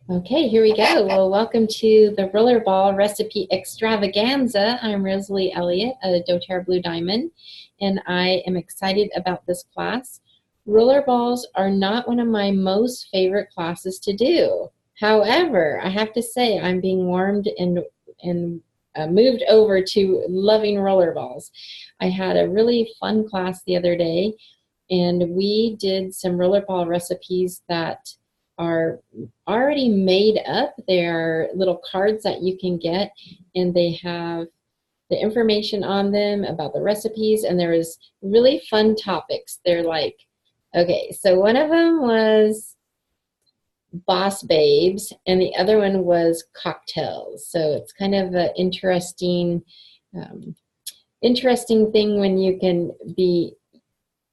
Okay, here we go. Well, welcome to the Rollerball Recipe Extravaganza. I'm Rosalie Elliott, a doTERRA Blue Diamond, and I am excited about this class. Rollerballs are not one of my most favorite classes to do. However, I have to say I'm being warmed and moved over to loving rollerballs. I had a really fun class the other day, and we did some rollerball recipes that are already made up. They're little cards that you can get, and they have the information on them about the recipes, and there is really fun topics. They're like, okay, so one of them was boss babes, and the other one was cocktails. So it's kind of an um, interesting thing when you can be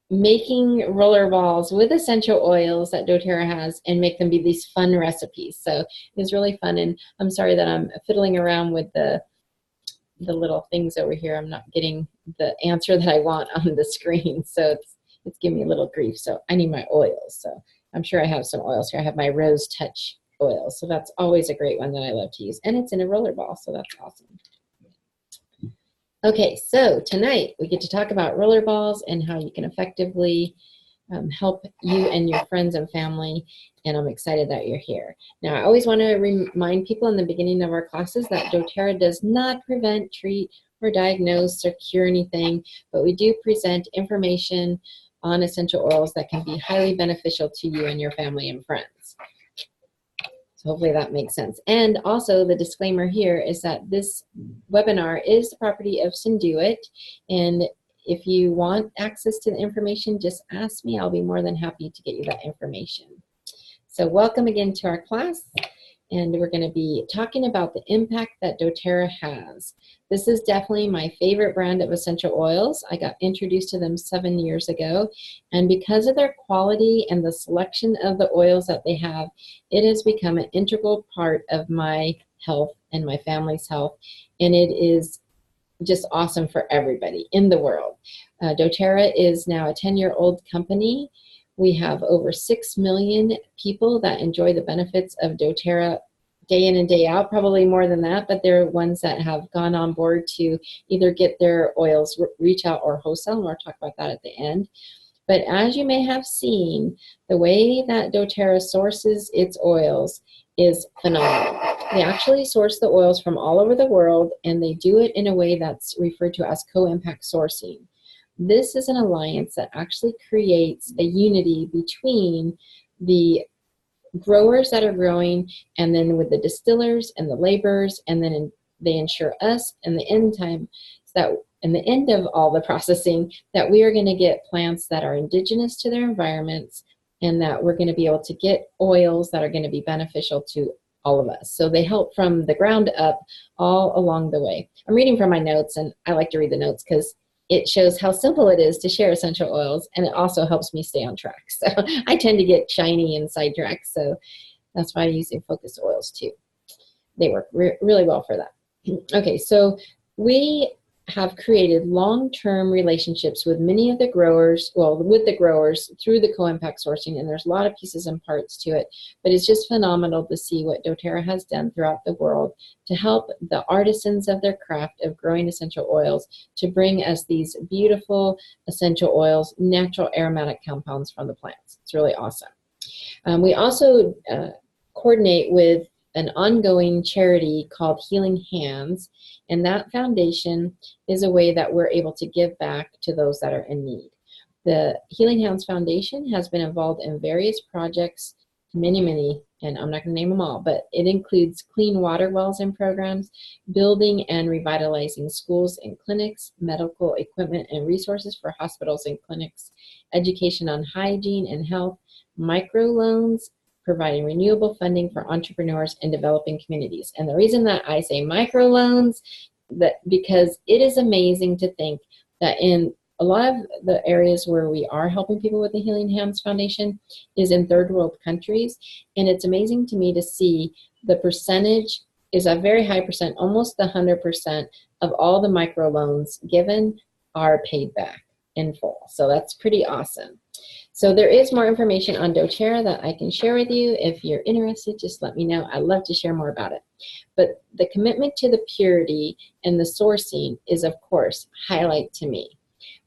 making roller balls with essential oils that doTERRA has and make them be these fun recipes. So it's really fun, and I'm sorry that I'm fiddling around with the little things over here. I'm not getting the answer that I want on the screen, so it's giving me a little grief. So I need my oils. So I'm sure I have some oils here. I have my Rose Touch oil, so that's always a great one that I love to use, and it's in a roller ball, so that's awesome. Okay, so tonight we get to talk about rollerballs and how you can effectively help you and your friends and family, and I'm excited that you're here. Now, I always want to remind people in the beginning of our classes that doTERRA does not prevent, treat, or diagnose or cure anything, but we do present information on essential oils that can be highly beneficial to you and your family and friends. So hopefully that makes sense. And also the disclaimer here is that this webinar is the property of Synduit, and if you want access to the information, just ask me. I'll be more than happy to get you that information. So welcome again to our class, and we're going to be talking about the impact that doTERRA has. This is definitely my favorite brand of essential oils. I got introduced to them 7 years ago, and because of their quality and the selection of the oils that they have, it has become an integral part of my health and my family's health, and it is just awesome for everybody in the world. doTERRA is now a 10-year-old company. We have over 6 million people that enjoy the benefits of doTERRA day in and day out, probably more than that, but they're ones that have gone on board to either get their oils retail or wholesale, and we'll talk about that at the end. But as you may have seen, the way that doTERRA sources its oils is phenomenal. They actually source the oils from all over the world, and they do it in a way that's referred to as co-impact sourcing. This is an alliance that actually creates a unity between the growers that are growing, and then with the distillers and the laborers, and then they ensure us in the end time that in the end of all the processing that we are going to get plants that are indigenous to their environments, and that we're going to be able to get oils that are going to be beneficial to all of us. So they help from the ground up all along the way. I'm reading from my notes, and I like to read the notes because it shows how simple it is to share essential oils, and it also helps me stay on track. So I tend to get shiny and sidetracked, so that's why I use focused oils too. They work really well for that. Okay, so we have created long-term relationships with many of the growers, well, with the growers through the co-impact sourcing, and there's a lot of pieces and parts to it, but it's just phenomenal to see what doTERRA has done throughout the world to help the artisans of their craft of growing essential oils to bring us these beautiful essential oils, natural aromatic compounds from the plants. It's really awesome. We also coordinate with an ongoing charity called Healing Hands, and that foundation is a way that we're able to give back to those that are in need. The Healing Hands Foundation has been involved in various projects, many, and I'm not going to name them all, but it includes clean water wells and programs, building and revitalizing schools and clinics, medical equipment and resources for hospitals and clinics, education on hygiene and health, microloans, providing renewable funding for entrepreneurs in developing communities. And the reason that I say microloans, because it is amazing to think that in a lot of the areas where we are helping people with the Healing Hands Foundation is in third world countries. And it's amazing to me to see the percentage is a very high percent, almost 100% of all the microloans given are paid back in full. So that's pretty awesome. So there is more information on doTERRA that I can share with you. If you're interested, just let me know. I'd love to share more about it. But the commitment to the purity and the sourcing is, of course, highlight to me.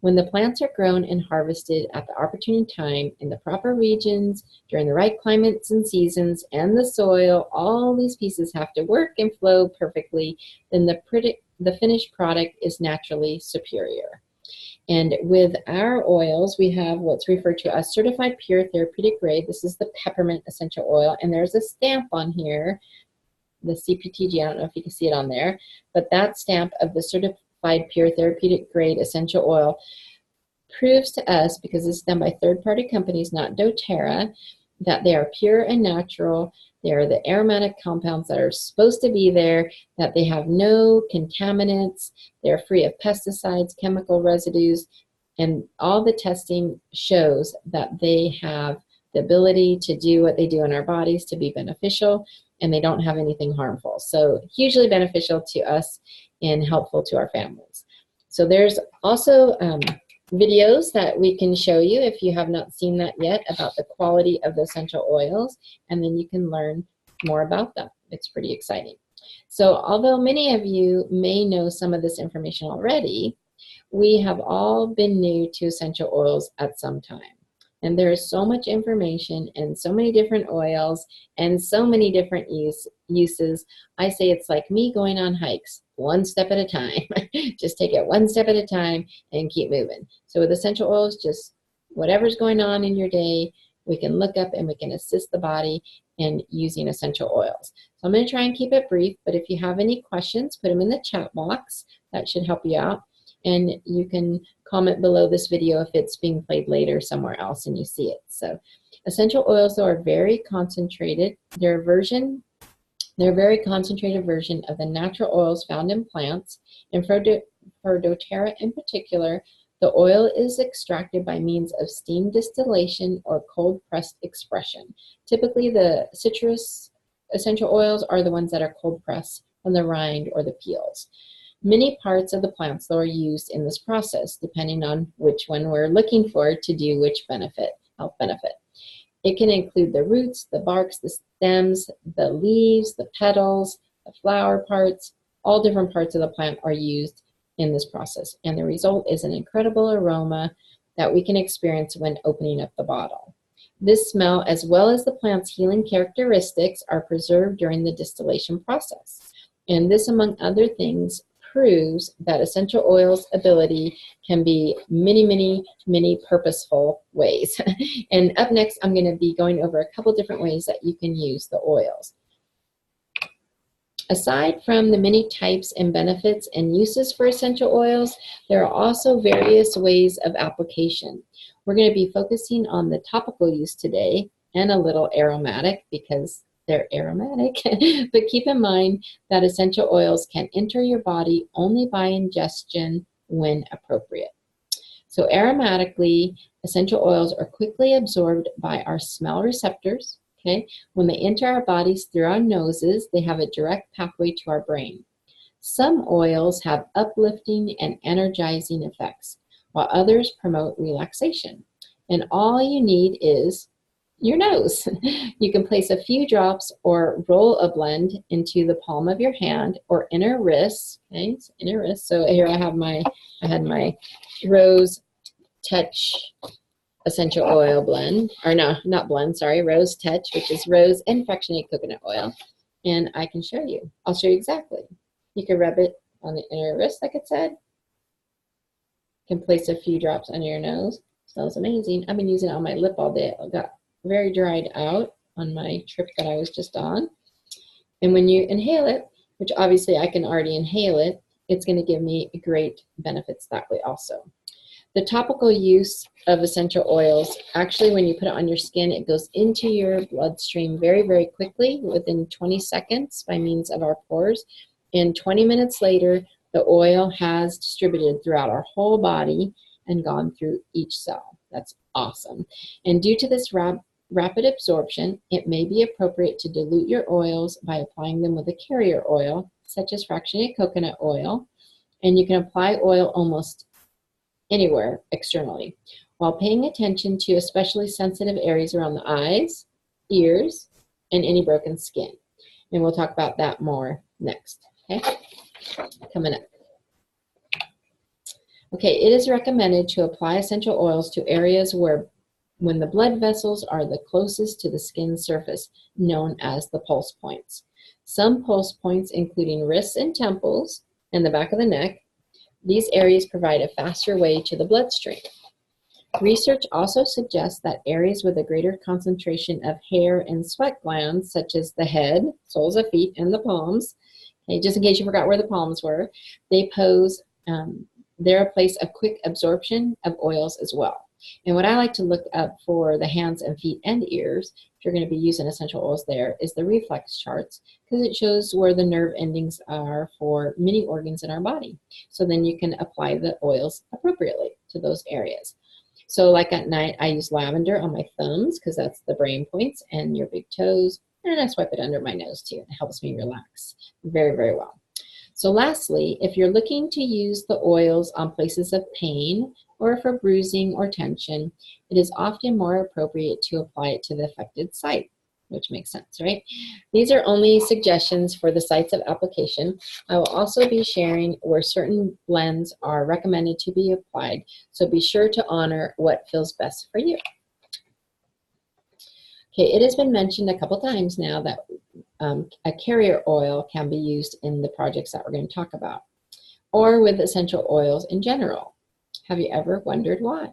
When the plants are grown and harvested at the opportune time in the proper regions, during the right climates and seasons, and the soil, all these pieces have to work and flow perfectly, then the finished product is naturally superior. And with our oils, we have what's referred to as certified pure therapeutic grade. This is the peppermint essential oil, and there's a stamp on here, the CPTG. I don't know if you can see it on there, but that stamp of the certified pure therapeutic grade essential oil proves to us, because it's done by third-party companies, not doTERRA, that they are pure and natural. They are the aromatic compounds that are supposed to be there, that they have no contaminants, they're free of pesticides, chemical residues, and all the testing shows that they have the ability to do what they do in our bodies to be beneficial, and they don't have anything harmful. So hugely beneficial to us and helpful to our families. So there's also videos that we can show you if you have not seen that yet about the quality of the essential oils, and then you can learn more about them. It's pretty exciting. So although many of you may know some of this information already, we have all been new to essential oils at some time. And there is so much information and so many different oils and so many different uses. I say it's like me going on hikes, one step at a time. Just take it one step at a time and keep moving. So with essential oils, just whatever's going on in your day, we can look up and we can assist the body in using essential oils. So I'm going to try and keep it brief, but if you have any questions, put them in the chat box. That should help you out. And you can comment below this video if it's being played later somewhere else and you see it. So essential oils, though, are very concentrated. They're a very concentrated version of the natural oils found in plants. And for doTERRA in particular, the oil is extracted by means of steam distillation or cold pressed expression. Typically, the citrus essential oils are the ones that are cold pressed from the rind or the peels. Many parts of the plants, though, are used in this process, depending on which one we're looking for to do which health benefit. It can include the roots, the barks, the stems, the leaves, the petals, the flower parts. All different parts of the plant are used in this process, and the result is an incredible aroma that we can experience when opening up the bottle. This smell, as well as the plant's healing characteristics, are preserved during the distillation process. And this, among other things, proves that essential oils' ability can be many purposeful ways. And up next, I'm going to be going over a couple different ways that you can use the oils. Aside from the many types and benefits and uses for essential oils, there are also various ways of application. We're going to be focusing on the topical use today and a little aromatic because they're aromatic. But keep in mind that essential oils can enter your body only by ingestion when appropriate. So aromatically, essential oils are quickly absorbed by our smell receptors. Okay? When they enter our bodies through our noses, they have a direct pathway to our brain. Some oils have uplifting and energizing effects, while others promote relaxation. And all you need is your nose. You can place a few drops or roll a blend into the palm of your hand or inner wrist. Okay, so inner wrist. So here I had my Rose Touch essential oil blend, or no, not blend, sorry, Rose Touch, which is rose and fractionated coconut oil. And I can show you. I'll show you exactly. You can rub it on the inner wrist, like it said. You can place a few drops under your nose. Smells amazing. I've been using it on my lip all day. I got very dried out on my trip that I was just on. And when you inhale it, which obviously I can already inhale it, it's going to give me great benefits that way also. The topical use of essential oils, actually when you put it on your skin, it goes into your bloodstream very quickly within 20 seconds by means of our pores. And 20 minutes later, the oil has distributed throughout our whole body and gone through each cell. That's awesome. And due to this rapid absorption, it may be appropriate to dilute your oils by applying them with a carrier oil, such as fractionated coconut oil. And you can apply oil almost anywhere externally. while paying attention to especially sensitive areas around the eyes, ears, and any broken skin. And we'll talk about that more next, okay? Coming up. Okay, it is recommended to apply essential oils to areas when the blood vessels are the closest to the skin surface, known as the pulse points. Some pulse points, including wrists and temples and the back of the neck, these areas provide a faster way to the bloodstream. Research also suggests that areas with a greater concentration of hair and sweat glands, such as the head, soles of feet, and the palms, okay, just in case you forgot where the palms were, they're a place of quick absorption of oils as well. And what I like to look up for the hands and feet and ears, if you're going to be using essential oils there, is the reflex charts, because it shows where the nerve endings are for many organs in our body. So then you can apply the oils appropriately to those areas. So like at night, I use lavender on my thumbs because that's the brain points and your big toes. And I swipe it under my nose too. It helps me relax very, very well. So lastly, if you're looking to use the oils on places of pain or for bruising or tension, it is often more appropriate to apply it to the affected site, which makes sense, right? These are only suggestions for the sites of application. I will also be sharing where certain blends are recommended to be applied, so be sure to honor what feels best for you. Okay, it has been mentioned a couple times now that a carrier oil can be used in the projects that we're going to talk about, or with essential oils in general. Have you ever wondered why?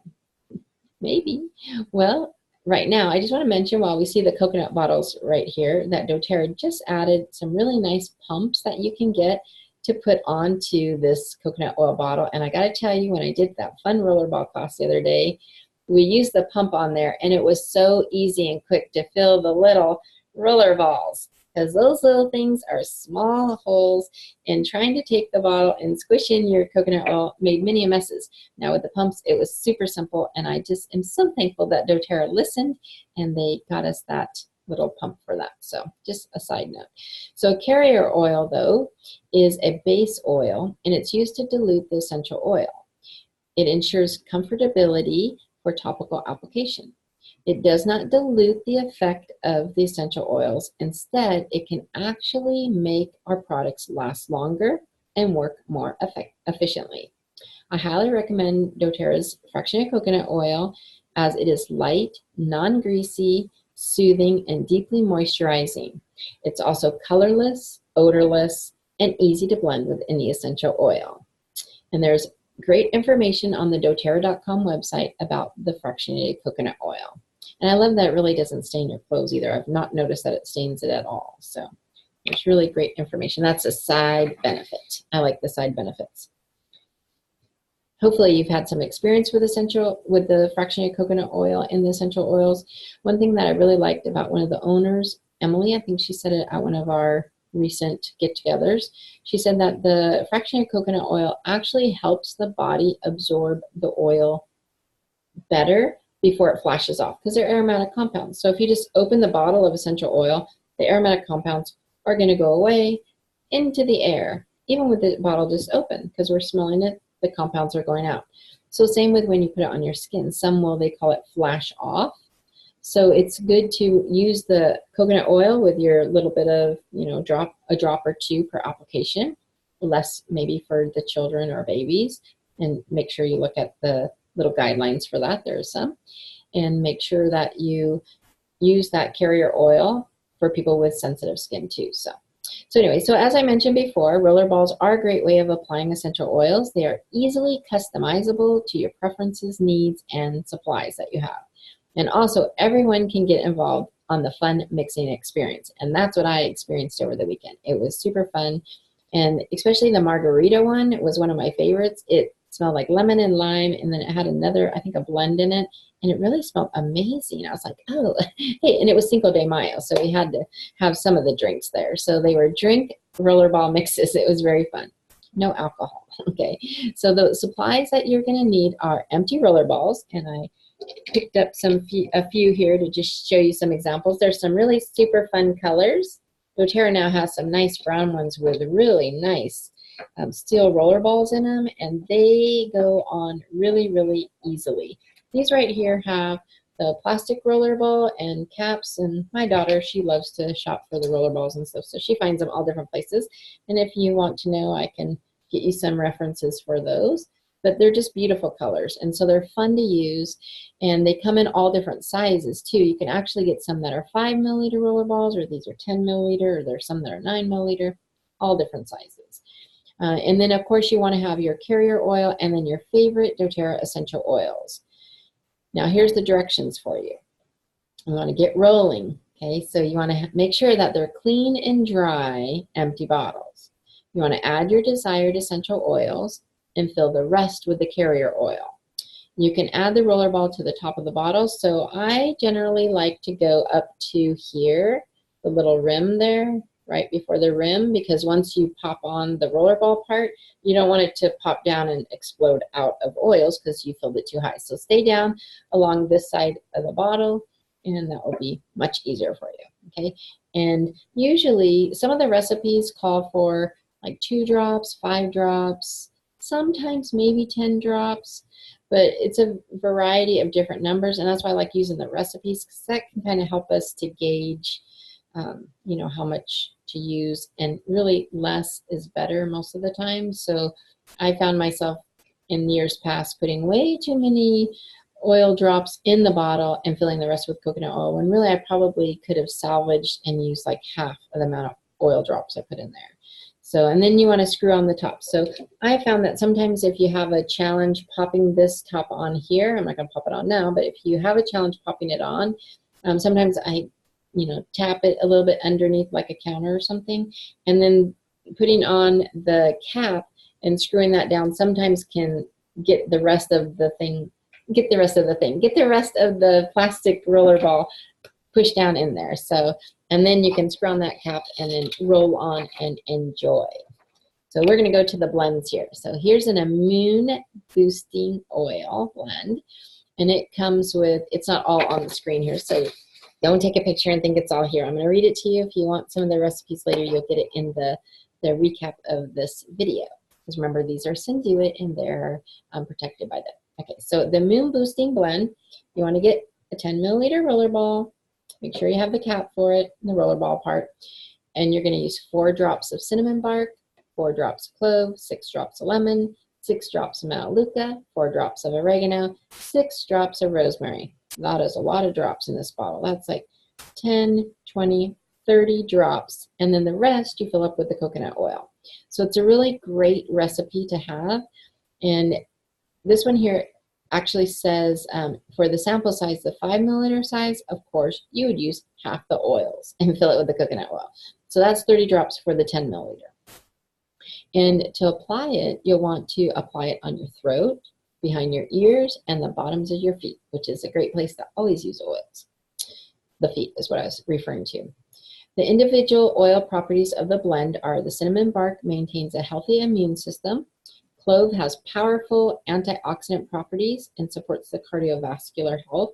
Maybe. Well, right now, I just want to mention while we see the coconut bottles right here that doTERRA just added some really nice pumps that you can get to put onto this coconut oil bottle. And I got to tell you, when I did that fun rollerball class the other day, we used the pump on there and it was so easy and quick to fill the little roller balls, because those little things are small holes, and trying to take the bottle and squish in your coconut oil made many messes. Now with the pumps, it was super simple, and I just am so thankful that doTERRA listened and they got us that little pump for that. So just a side note. So carrier oil, though, is a base oil, and it's used to dilute the essential oil. It ensures comfortability for topical application. It does not dilute the effect of the essential oils. Instead, it can actually make our products last longer and work more efficiently. I highly recommend doTERRA's fractionated coconut oil, as it is light, non-greasy, soothing, and deeply moisturizing. It's also colorless, odorless, and easy to blend with any essential oil. And there's great information on the doTERRA.com website about the fractionated coconut oil. And I love that it really doesn't stain your clothes either. I've not noticed that it stains it at all. So it's really great information. That's a side benefit. I like the side benefits. Hopefully you've had some experience with the fractionated coconut oil and the essential oils. One thing that I really liked about one of the owners, Emily, I think she said it at one of our recent get-togethers, she said that the fractionated coconut oil actually helps the body absorb the oil better before it flashes off, because they're aromatic compounds. So if you just open the bottle of essential oil, the aromatic compounds are going to go away into the air, even with the bottle just open, because we're smelling it, the compounds are going out. So same with when you put it on your skin. Some they call it flash off. So it's good to use the coconut oil with your little bit of, a drop or two per application, less maybe for the children or babies, and make sure you look at the little guidelines for that. There are some, and make sure that you use that carrier oil for people with sensitive skin too. So anyway, so as I mentioned before, roller balls are a great way of applying essential oils. They are easily customizable to your preferences, needs, and supplies that you have. And also, everyone can get involved on the fun mixing experience. And that's what I experienced over the weekend. It was super fun. And especially the margarita one was one of my favorites. It smelled like lemon and lime, and then it had another, I think, a blend in it. And it really smelled amazing. I was like, oh, hey, and it was Cinco de Mayo, so we had to have some of the drinks there. So they were drink rollerball mixes. It was very fun. No alcohol, okay? So the supplies that you're gonna need are empty roller balls, and I picked up a few here to just show you some examples. There's some really super fun colors. doTERRA now has some nice brown ones with really nice steel roller balls in them, and they go on really, really easily. These right here have the plastic rollerball and caps, and my daughter, she loves to shop for the rollerballs and stuff, so she finds them all different places. And if you want to know, I can get you some references for those. But they're just beautiful colors, and so they're fun to use, and they come in all different sizes too. You can actually get some that are 5 milliliter rollerballs, or these are 10 milliliter, or there's some that are 9 milliliter, all different sizes. And then of course you want to have your carrier oil and then your favorite doTERRA essential oils. Now here's the directions for you. You want to get rolling, okay? So you want to make sure that they're clean and dry, empty bottles. You want to add your desired essential oils and fill the rest with the carrier oil. You can add the rollerball to the top of the bottle. So I generally like to go up to here, the little rim there, right before the rim, because once you pop on the rollerball part, you don't want it to pop down and explode out of oils because you filled it too high. So stay down along this side of the bottle, and that will be much easier for you, okay? And usually some of the recipes call for like 2 drops, 5 drops, sometimes maybe 10 drops, but it's a variety of different numbers, and that's why I like using the recipes, because that can kind of help us to gauge you know, how much to use, and really less is better most of the time. So I found myself in years past putting way too many oil drops in the bottle and filling the rest with coconut oil, when really I probably could have salvaged and used like half of the amount of oil drops I put in there. So, and then you want to screw on the top. So I found that sometimes if you have a challenge popping this top on here, I'm not going to pop it on now, but if you have a challenge popping it on, sometimes I, you know, tap it a little bit underneath like a counter or something, and then putting on the cap and screwing that down sometimes can get the rest of the thing, get the rest of the plastic rollerball pushed down in there. So, and then you can screw on that cap and then roll on and enjoy. So we're going to go to the blends here. So here's an immune boosting oil blend, and it comes with, it's not all on the screen here, so don't take a picture and think it's all here. I'm going to read it to you. If you want some of the recipes later, you'll get it in the recap of this video. Because remember, these are Senduit and they're protected by that. Okay, so the Moon Boosting Blend, you want to get a 10 milliliter rollerball. Make sure you have the cap for it, the rollerball part. And you're going to use 4 drops of cinnamon bark, 4 drops of clove, 6 drops of lemon, 6 drops of melaleuca, 4 drops of oregano, 6 drops of rosemary. That is a lot of drops in this bottle. That's like 10, 20, 30 drops. And then the rest you fill up with the coconut oil. So it's a really great recipe to have. And this one here actually says for the sample size, the 5 milliliter size, of course, you would use half the oils and fill it with the coconut oil. So that's 30 drops for the 10 milliliter. And to apply it, you'll want to apply it on your throat, behind your ears, and the bottoms of your feet, which is a great place to always use oils. The feet is what I was referring to. The individual oil properties of the blend are: the cinnamon bark maintains a healthy immune system. Clove has powerful antioxidant properties and supports the cardiovascular health.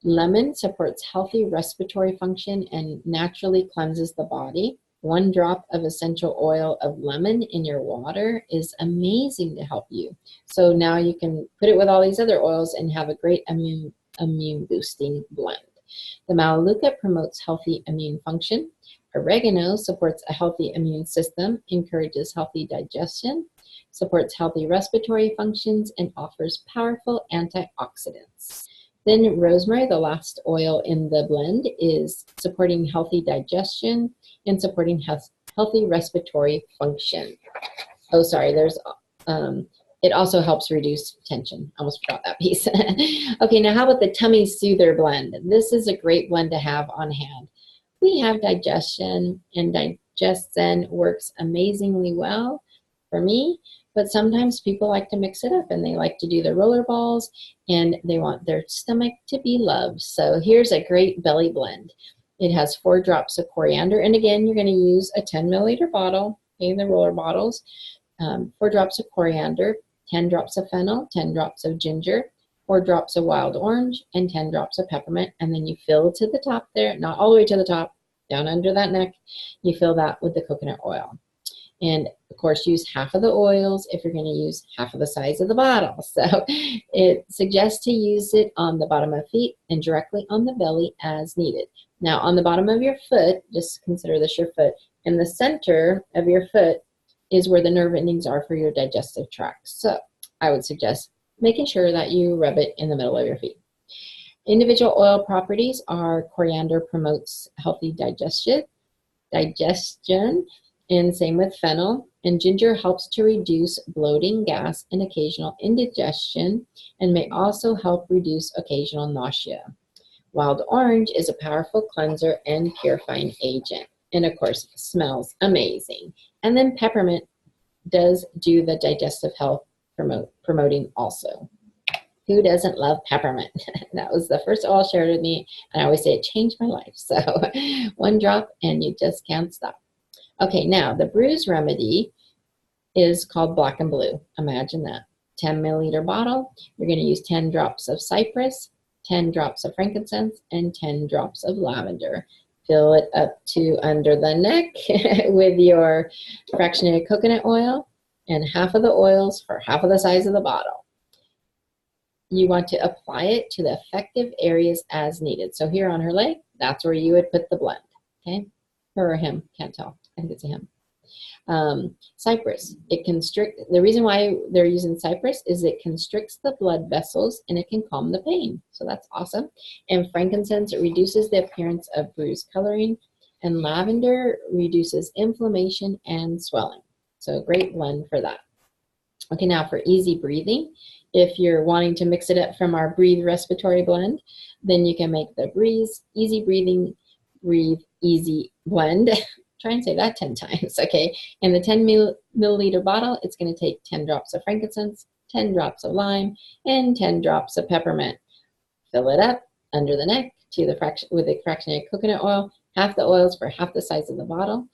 Lemon supports healthy respiratory function and naturally cleanses the body. 1 drop of essential oil of lemon in your water is amazing to help you. So now you can put it with all these other oils and have a great immune boosting blend. The melaleuca promotes healthy immune function. Oregano supports a healthy immune system, encourages healthy digestion, supports healthy respiratory functions, and offers powerful antioxidants. Then rosemary, the last oil in the blend, is supporting healthy digestion and supporting healthy respiratory function. Oh, sorry, there's, it also helps reduce tension. I almost forgot that piece. Okay, now how about the Tummy Soother blend? This is a great blend to have on hand. We have digestion, and Digestion works amazingly well for me, but sometimes people like to mix it up and they like to do the roller balls and they want their stomach to be loved. So here's a great belly blend. It has 4 drops of coriander, and again, you're going to use a 10 milliliter bottle, okay, the roller bottles, 4 drops of coriander, 10 drops of fennel, 10 drops of ginger, 4 drops of wild orange, and 10 drops of peppermint, and then you fill to the top there, not all the way to the top, down under that neck, you fill that with the coconut oil. And of course, use half of the oils if you're going to use half of the size of the bottle. So it suggests to use it on the bottom of feet and directly on the belly as needed. Now, on the bottom of your foot, just consider this your foot, in the center of your foot is where the nerve endings are for your digestive tract. So I would suggest making sure that you rub it in the middle of your feet. Individual oil properties are coriander promotes healthy digestion, and same with fennel. And ginger helps to reduce bloating, gas, and occasional indigestion, and may also help reduce occasional nausea. Wild orange is a powerful cleanser and purifying agent. And of course, it smells amazing. And then peppermint does do the digestive health promoting also. Who doesn't love peppermint? That was the first oil shared with me, and I always say it changed my life. So one drop and you just can't stop. Okay, now the bruise remedy is called Black and Blue. Imagine that. 10 milliliter bottle. You're going to use 10 drops of cypress, 10 drops of frankincense, and 10 drops of lavender. Fill it up to under the neck with your fractionated coconut oil and half of the oils for half of the size of the bottle. You want to apply it to the affected areas as needed. So here on her leg, that's where you would put the blend, okay? Her or him, can't tell. I think it's a him. Cypress, it constricts. The reason why they're using cypress is it constricts the blood vessels and it can calm the pain. So that's awesome. And frankincense, it reduces the appearance of bruise coloring. And lavender reduces inflammation and swelling. So a great blend for that. Okay, now for easy breathing, if you're wanting to mix it up from our Breathe Respiratory Blend, then you can make the Easy Breathing, Breathe Easy Blend. Try and say that 10 times, okay? In the 10 milliliter bottle, it's going to take 10 drops of frankincense, 10 drops of lime, and 10 drops of peppermint. Fill it up under the neck to with the fractionated coconut oil, half the oils for half the size of the bottle.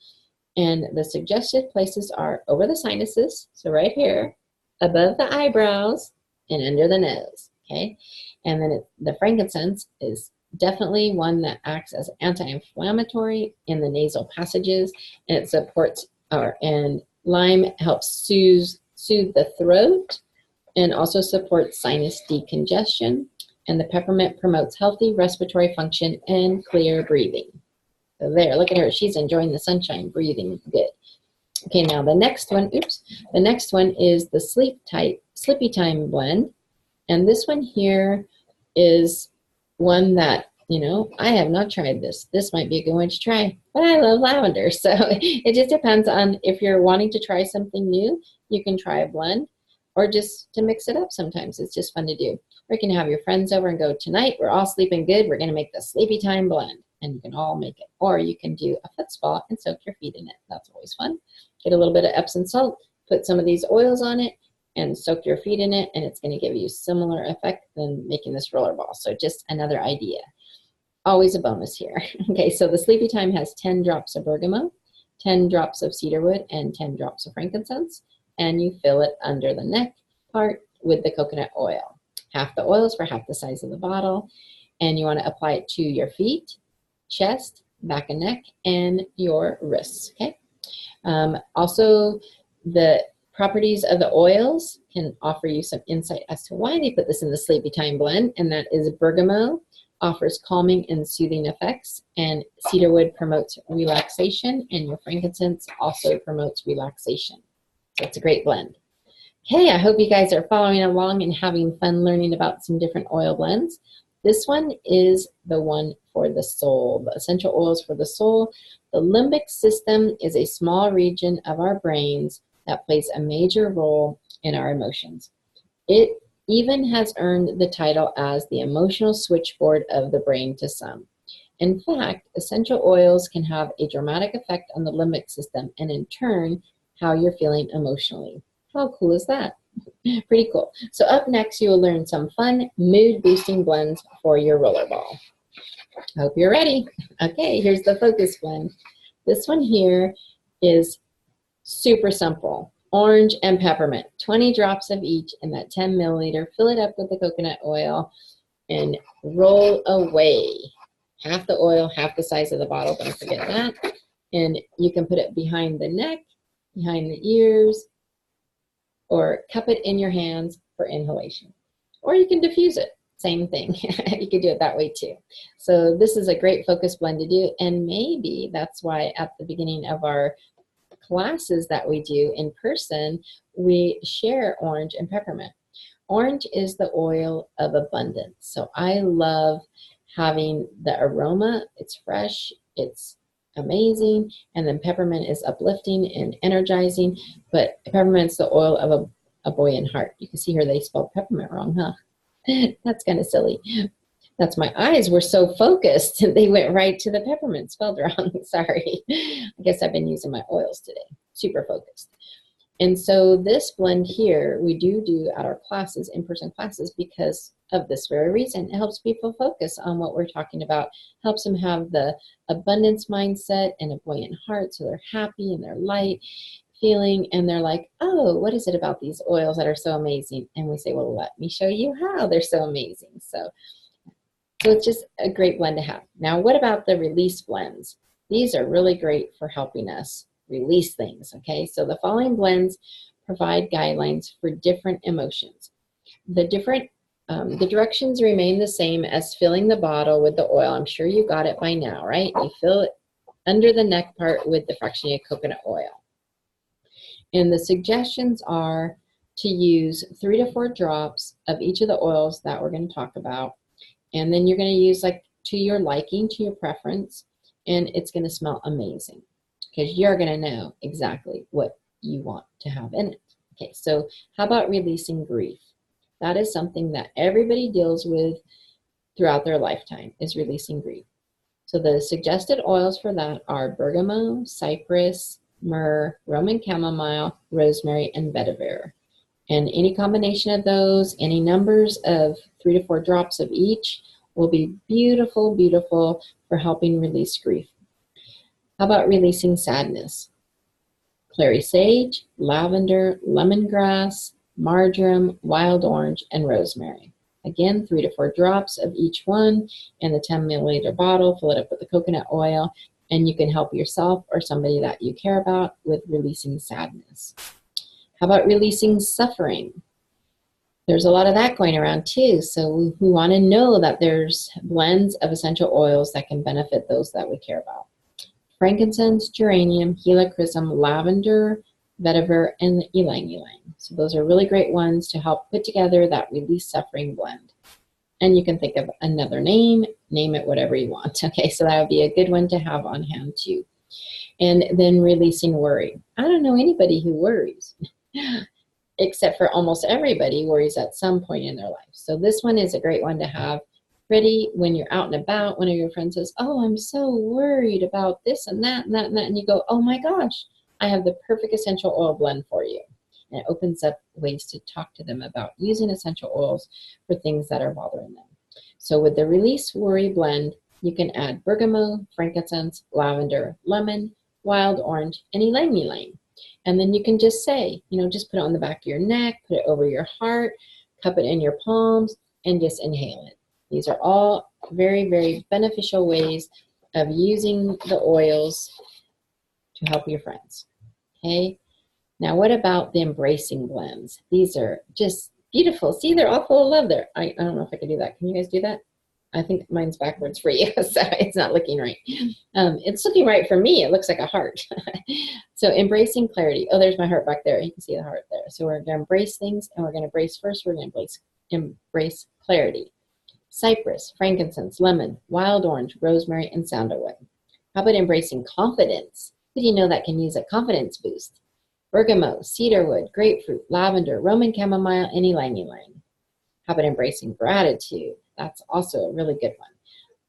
And the suggested places are over the sinuses, so right here, above the eyebrows, and under the nose, okay? And then the frankincense is definitely one that acts as anti-inflammatory in the nasal passages, and it supports, and lime helps soothe the throat and also supports sinus decongestion. And the peppermint promotes healthy respiratory function and clear breathing. So there, look at her. She's enjoying the sunshine, breathing good. Okay, now the next one, the next one is the Sleepy Time Blend. And this one here is one that, you know, I have not tried this. This might be a good one to try, but I love lavender. So it just depends on if you're wanting to try something new, you can try a blend, or just to mix it up sometimes. It's just fun to do. Or you can have your friends over and go, tonight we're all sleeping good. We're going to make the Sleepy Time Blend. And you can all make it. Or you can do a foot spa and soak your feet in it. That's always fun. Get a little bit of Epsom salt, put some of these oils on it, and soak your feet in it, and it's going to give you similar effect than making this rollerball. So just another idea. Always a bonus here. Okay, so the Sleepy Time has 10 drops of bergamot, 10 drops of cedarwood, and 10 drops of frankincense, and you fill it under the neck part with the coconut oil. Half the oils for half the size of the bottle, and you want to apply it to your feet, chest, back and neck, and your wrists, okay? Also, the properties of the oils can offer you some insight as to why they put this in the Sleepy Time Blend, and that is bergamot offers calming and soothing effects, and cedarwood promotes relaxation, and your frankincense also promotes relaxation. So it's a great blend. Okay, I hope you guys are following along and having fun learning about some different oil blends. This one is the one for the soul, the essential oils for the soul. The limbic system is a small region of our brains that plays a major role in our emotions. It even has earned the title as the emotional switchboard of the brain to some. In fact, essential oils can have a dramatic effect on the limbic system and in turn, how you're feeling emotionally. How cool is that? Pretty cool. So up next, you will learn some fun mood-boosting blends for your rollerball. Hope you're ready. Okay, here's the focus blend. This one here is super simple. Orange and peppermint, 20 drops of each in that 10 milliliter. Fill it up with the coconut oil and roll away. Half the oil, half the size of the bottle, don't forget that. And you can put it behind the neck behind the ears, or cup it in your hands for inhalation. Or you can diffuse it, same thing. You could do it that way too. So this is a great focus blend to do, and maybe that's why at the beginning of our classes that we do in person, we share orange and peppermint. Orange is the oil of abundance. So I love having the aroma. It's fresh, it's amazing, and then peppermint is uplifting and energizing, but peppermint's the oil of a buoyant heart. You can see here they spelled peppermint wrong, huh? That's kind of silly. That's my eyes were so focused, they went right to the peppermint, spelled wrong. Sorry. I guess I've been using my oils today. Super focused. And so this blend here, we do at our classes, in-person classes, because of this very reason. It helps people focus on what we're talking about, helps them have the abundance mindset and a buoyant heart, so they're happy and they're light feeling, and they're like, oh, what is it about these oils that are so amazing? And we say, well, let me show you how they're so amazing. So it's just a great blend to have. Now, what about the release blends? These are really great for helping us release things, okay? So the following blends provide guidelines for different emotions. The directions remain the same as filling the bottle with the oil. I'm sure you got it by now, right? You fill it under the neck part with the fractionated coconut oil. And the suggestions are to use 3 to 4 drops of each of the oils that we're going to talk about. And then you're going to use like to your liking, to your preference, and it's going to smell amazing because you're going to know exactly what you want to have in it. Okay, so how about releasing grief? That is something that everybody deals with throughout their lifetime, is releasing grief. So the suggested oils for that are bergamot, cypress, myrrh, Roman chamomile, rosemary, and vetiver. And any combination of those, any numbers of 3 to 4 drops of each will be beautiful, beautiful for helping release grief. How about releasing sadness? Clary sage, lavender, lemongrass, marjoram, wild orange, and rosemary. Again, 3 to 4 drops of each one in the 10 milliliter bottle. Fill it up with the coconut oil, and you can help yourself or somebody that you care about with releasing sadness. How about releasing suffering? There's a lot of that going around too, so we want to know that there's blends of essential oils that can benefit those that we care about. Frankincense, geranium, helichrysum, lavender, vetiver, and ylang ylang. So those are really great ones to help put together that release suffering blend. And you can think of another name it whatever you want. Okay, so that would be a good one to have on hand too. And then releasing worry. I don't know anybody who worries, except for almost everybody worries at some point in their life. So this one is a great one to have ready when you're out and about. One of your friends says, oh, I'm so worried about this and that and that and that. And you go, oh my gosh, I have the perfect essential oil blend for you. And it opens up ways to talk to them about using essential oils for things that are bothering them. So with the Release Worry blend, you can add bergamot, frankincense, lavender, lemon, wild orange, and ylang ylang. And then you can just say, just put it on the back of your neck, put it over your heart, cup it in your palms, and just inhale it. These are all very, very beneficial ways of using the oils to help your friends. Okay. Now, what about the embracing blends? These are just beautiful. See, they're all full of love there. I don't know if I can do that. Can you guys do that? I think mine's backwards for you, so it's not looking right. It's looking right for me. It looks like a heart. So embracing clarity. Oh, there's my heart back there. You can see the heart there. So we're going to embrace things, and we're going to embrace first. We're going to embrace clarity. Cypress, frankincense, lemon, wild orange, rosemary, and sandalwood. How about embracing confidence? Who do you know that can use a confidence boost? Bergamot, cedarwood, grapefruit, lavender, Roman chamomile, and ylang ylang. How about embracing gratitude? That's also a really good one.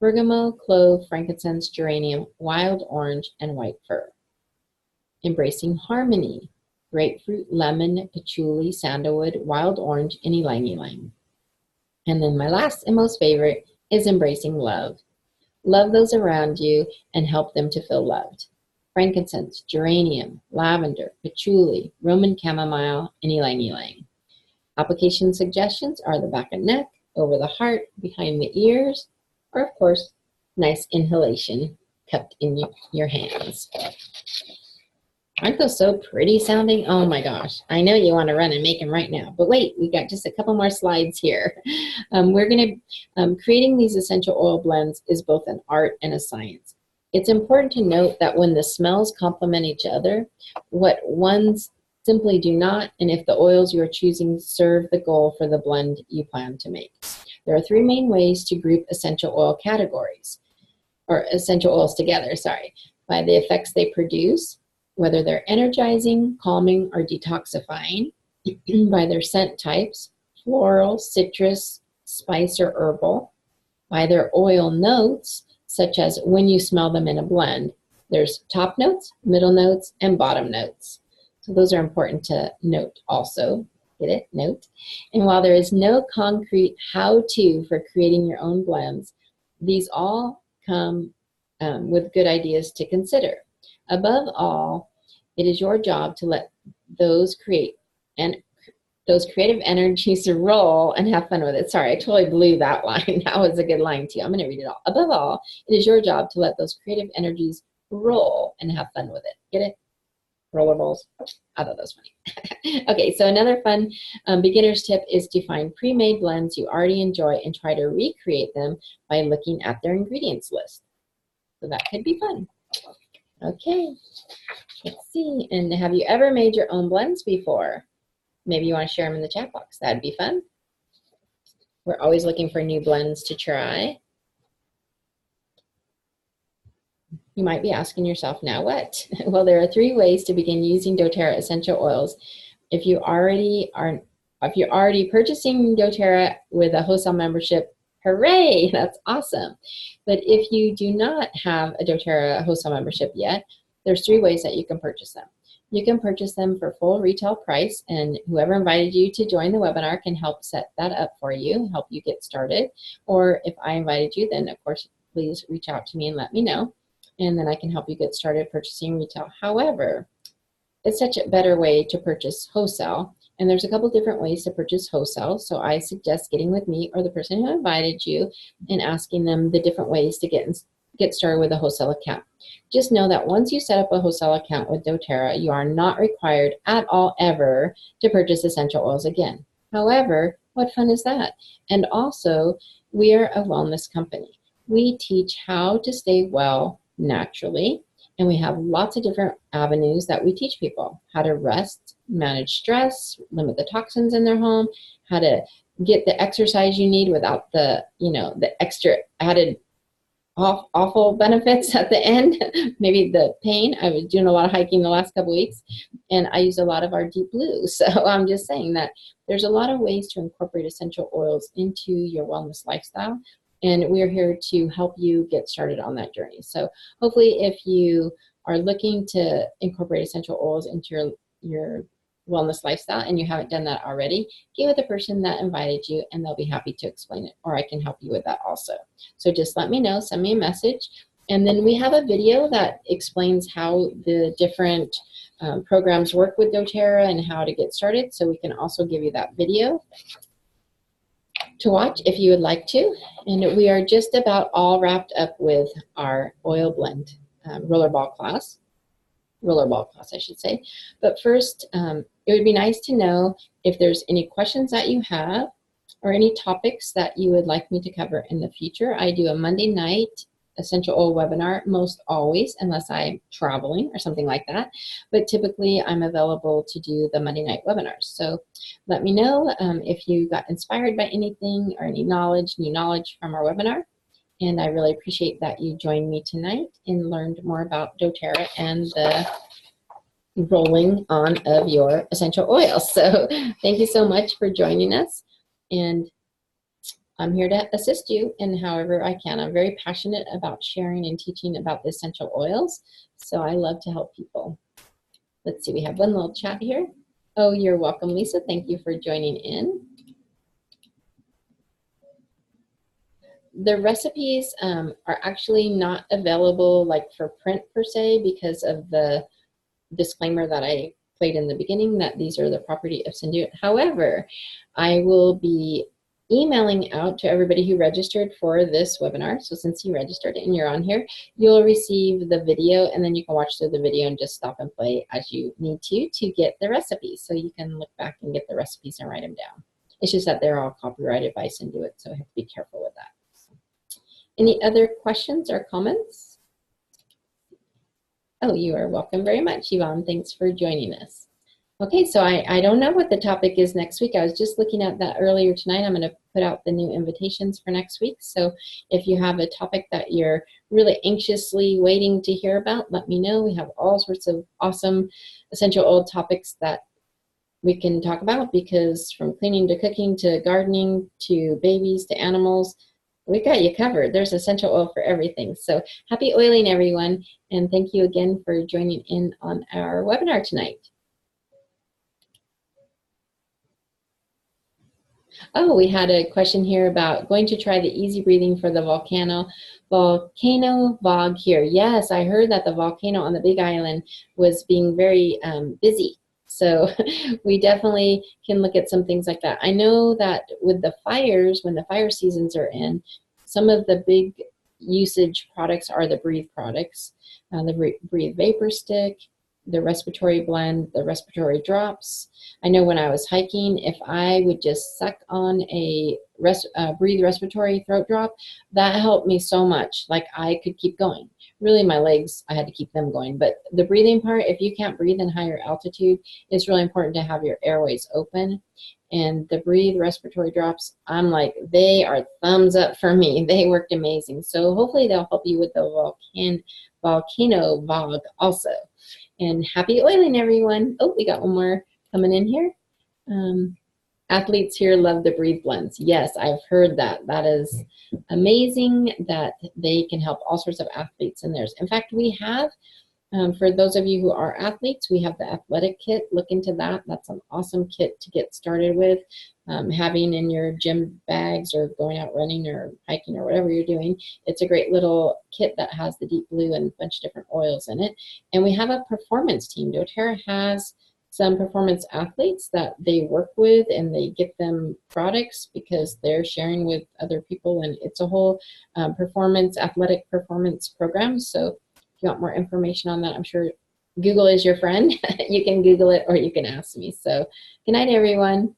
Bergamot, clove, frankincense, geranium, wild orange, and white fir. Embracing harmony. Grapefruit, lemon, patchouli, sandalwood, wild orange, and ylang ylang. And then my last and most favorite is embracing love. Love those around you and help them to feel loved. Frankincense, geranium, lavender, patchouli, Roman chamomile, and ylang ylang. Application suggestions are the back and neck, over the heart, behind the ears, or of course, nice inhalation cupped in your hands. Aren't those so pretty sounding? Oh my gosh. I know you want to run and make them right now. But wait, we got just a couple more slides here. We're going to, creating these essential oil blends is both an art and a science. It's important to note that when the smells complement each other, what ones simply do not, and if the oils you are choosing serve the goal for the blend you plan to make. There are three main ways to group essential oil categories, or essential oils together, sorry, by the effects they produce, whether they're energizing, calming, or detoxifying, by their scent types, floral, citrus, spice, or herbal, by their oil notes, such as when you smell them in a blend. There's top notes, middle notes, and bottom notes. So those are important to note also. Get it? Note. And while there is no concrete how-to for creating your own blends, these all come with good ideas to consider. Above all, it is your job to let those creative energies roll and have fun with it. Sorry, I totally blew that line. That was a good line too. I'm going to read it all. Above all, it is your job to let those creative energies roll and have fun with it. Get it? Rollerballs. I thought that was funny. Okay, so another fun beginner's tip is to find pre-made blends you already enjoy and try to recreate them by looking at their ingredients list. So that could be fun. Okay, let's see. And have you ever made your own blends before? Maybe you want to share them in the chat box. That'd be fun. We're always looking for new blends to try. You might be asking yourself, now what? Well, there are three ways to begin using doTERRA essential oils. If you're already purchasing doTERRA with a wholesale membership, hooray, that's awesome. But if you do not have a doTERRA wholesale membership yet, there's three ways that you can purchase them. You can purchase them for full retail price, and whoever invited you to join the webinar can help set that up for you, help you get started. Or if I invited you, then of course, please reach out to me and let me know, and then I can help you get started purchasing retail. However, it's such a better way to purchase wholesale, and there's a couple different ways to purchase wholesale, so I suggest getting with me or the person who invited you and asking them the different ways to get started with a wholesale account. Just know that once you set up a wholesale account with doTERRA, you are not required at all ever to purchase essential oils again. However, what fun is that? And also, we are a wellness company. We teach how to stay well naturally, and we have lots of different avenues that we teach people. How to rest, manage stress, limit the toxins in their home, how to get the exercise you need without the, the extra added awful benefits at the end, maybe the pain. I was doing a lot of hiking the last couple weeks, and I used a lot of our deep blue. So I'm just saying that there's a lot of ways to incorporate essential oils into your wellness lifestyle, and we're here to help you get started on that journey. So hopefully if you are looking to incorporate essential oils into your wellness lifestyle and you haven't done that already, get with the person that invited you and they'll be happy to explain it, or I can help you with that also. So just let me know, send me a message, and then we have a video that explains how the different programs work with doTERRA and how to get started, so we can also give you that video to watch if you would like to. And we are just about all wrapped up with our oil blend rollerball class, I should say. But first, it would be nice to know if there's any questions that you have or any topics that you would like me to cover in the future. I do a Monday night essential oil webinar most always, unless I'm traveling or something like that. But typically I'm available to do the Monday night webinars. So let me know if you got inspired by anything or any knowledge, new knowledge from our webinar. And I really appreciate that you joined me tonight and learned more about doTERRA and the rolling on of your essential oils. So thank you so much for joining us. And I'm here to assist you in however I can. I'm very passionate about sharing and teaching about the essential oils. So I love to help people. Let's see, we have one little chat here. Oh, you're welcome, Lisa. Thank you for joining in. The recipes are actually not available like for print per se because of the disclaimer that I played in the beginning that these are the property of Synduit. However, I will be emailing out to everybody who registered for this webinar. So since you registered and you're on here, you'll receive the video, and then you can watch through the video and just stop and play as you need to get the recipes. So you can look back and get the recipes and write them down. It's just that they're all copyrighted by Cinduit, so I have to be careful with that. Any other questions or comments? Oh, you are welcome very much, Yvonne. Thanks for joining us. Okay, so I don't know what the topic is next week. I was just looking at that earlier tonight. I'm going to put out the new invitations for next week. So if you have a topic that you're really anxiously waiting to hear about, let me know. We have all sorts of awesome essential oil topics that we can talk about, because from cleaning to cooking to gardening to babies to animals, we got you covered. There's essential oil for everything. So happy oiling, everyone. And thank you again for joining in on our webinar tonight. Oh, we had a question here about going to try the easy breathing for the volcano fog here. Yes, I heard that the volcano on the Big Island was being very busy. So we definitely can look at some things like that. I know that with the fires, when the fire seasons are in, some of the big usage products are the Breathe products, the Breathe Vapor Stick, the respiratory blend, the respiratory drops. I know when I was hiking, if I would just suck on a Breathe respiratory throat drop, that helped me so much. Like, I could keep going. Really, my legs, I had to keep them going. But the breathing part, if you can't breathe in higher altitude, it's really important to have your airways open. And the Breathe respiratory drops, I'm like, they are thumbs up for me. They worked amazing. So hopefully they'll help you with the volcano fog also. And happy oiling, everyone. Oh, we got one more coming in here. Athletes here love the Breathe blends. Yes, I've heard that. That is amazing that they can help all sorts of athletes in theirs. In fact, we have, for those of you who are athletes, we have the athletic kit. Look into that. That's an awesome kit to get started with. Having in your gym bags or going out running or hiking or whatever you're doing. It's a great little kit that has the deep blue and a bunch of different oils in it. And we have a performance team. doTERRA has some performance athletes that they work with, and they get them products because they're sharing with other people, and it's a whole athletic performance program. So if you want more information on that, I'm sure Google is your friend. You can Google it or you can ask me. So good night, everyone.